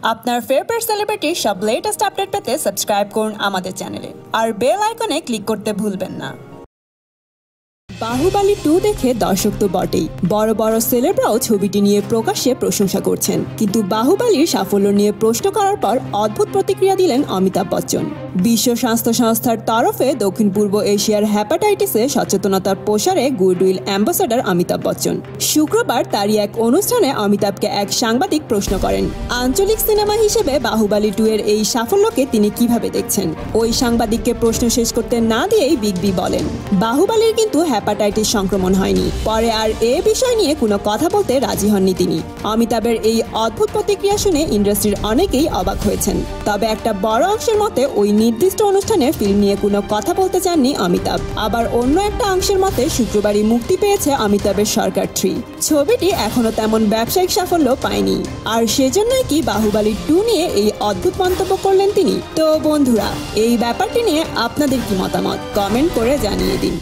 আপনার ফেভারিট সেলিব্রিটির সব latest update পেতে সাবস্ক্রাইব করুন আমাদের চ্যানেলে আর বেল আইকনে ক্লিক করতে ভুলবেন না। বাহুবলী 2 দেখে দর্শক তো বটেই, বড় বড় সেলেবরাও ছবিটি নিয়ে প্রকাশ্যে প্রশংসা করছেন। কিন্তু বাহুবলীর সাফল্য নিয়ে প্রশ্ন করার পর অদ্ভুত প্রতিক্রিয়া দিলেন অমিতাভ বচ্চন। বিশ্ব স্বাস্থ্য সংস্থার তরফে দক্ষিণ পূর্ব এশিয়ার হ্যাপাটাইটিসে সচেতনতার প্রসারে গুডউইল অ্যাম্বাসাডর অমিতাভ বচ্চন শুক্রবার তারই এক অনুষ্ঠানে অমিতাভকে এক সাংবাদিক প্রশ্ন করেন, আঞ্চলিক সিনেমা হিসেবে বাহুবলী 2 এর এই সাফল্যকে তিনি কিভাবে দেখছেন। ওই সাংবাদিককে প্রশ্ন শেষ করতে না দিয়েই বিগ বি বলেন, বাহুবলীর কিন্তু হ্যাপাটাইটিস সংক্রমণ হয়নি। পরে আর এ বিষয় নিয়ে কোনো কথা বলতে রাজি হননি তিনি। অমিতাভের এই অদ্ভুত প্রতিক্রিয়া শুনে ইন্ডাস্ট্রির অনেকেই অবাক হয়েছেন। তবে একটা বড় অংশের মতে ওই নির্দিষ্ট অনুষ্ঠানে ফিল্ম নিয়ে কোনো কথা বলতে চাননি অমিতাভ। আবার অন্য একটা অংশের মতে শুক্রবারই মুক্তি পেয়েছে অমিতাভের সরকার 3 ছবিটি এখনো তেমন ব্যবসায়িক সাফল্য পায়নি, আর সেজন্যই কি বাহুবলী 2 নিয়ে এই অদ্ভুত মন্তব্য করলেন তিনি। তো বন্ধুরা, এই ব্যাপারটি নিয়ে আপনাদের কি মতামত কমেন্ট করে জানিয়ে দিন।